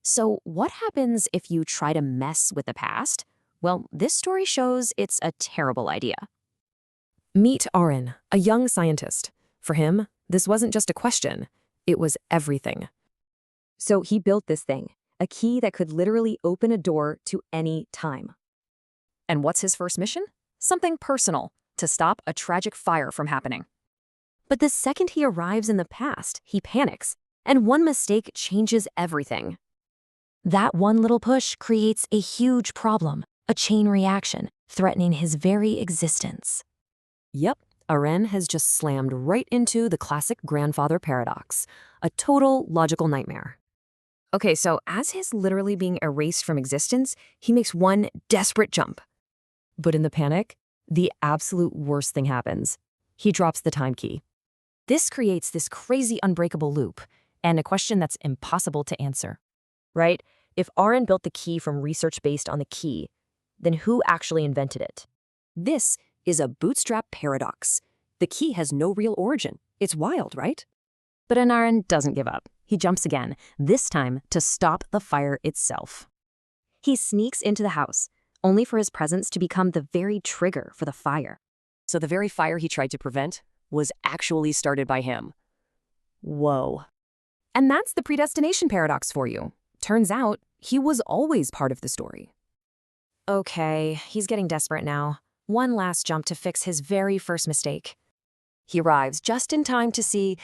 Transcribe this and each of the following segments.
So, what happens if you try to mess with the past? Well, this story shows it's a terrible idea. Meet Arin, a young scientist. For him, this wasn't just a question, it was everything. So he built this thing, a key that could literally open a door to any time. And what's his first mission? Something personal, to stop a tragic fire from happening. But the second he arrives in the past, he panics, and one mistake changes everything. That one little push creates a huge problem, a chain reaction, threatening his very existence. Yep, Arin has just slammed right into the classic grandfather paradox, a total logical nightmare. Okay, so as he's literally being erased from existence, he makes one desperate jump. But in the panic, the absolute worst thing happens. He drops the time key. This creates this crazy unbreakable loop, and a question that's impossible to answer. Right? If Arin built the key from research based on the key, then who actually invented it? This is a bootstrap paradox. The key has no real origin. It's wild, right? But Anarin doesn't give up. He jumps again, this time to stop the fire itself. He sneaks into the house, only for his presence to become the very trigger for the fire. So the very fire he tried to prevent was actually started by him. Whoa. And that's the predestination paradox for you. Turns out, he was always part of the story. Okay, he's getting desperate now. One last jump to fix his very first mistake. He arrives just in time to see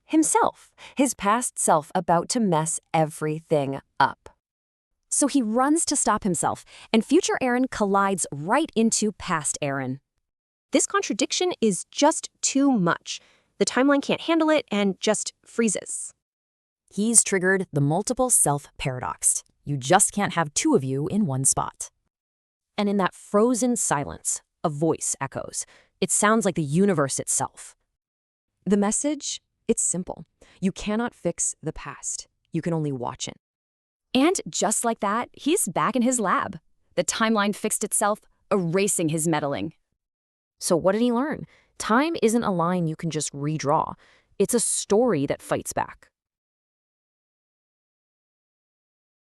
himself, his past self, about to mess everything up. So he runs to stop himself, and future Aaron collides right into past Aaron. This contradiction is just too much. The timeline can't handle it and just freezes. He's triggered the multiple self paradox. You just can't have two of you in one spot. And in that frozen silence, a voice echoes. It sounds like the universe itself. The message? It's simple. You cannot fix the past. You can only watch it. And just like that, he's back in his lab. The timeline fixed itself, erasing his meddling. So what did he learn? Time isn't a line you can just redraw. It's a story that fights back.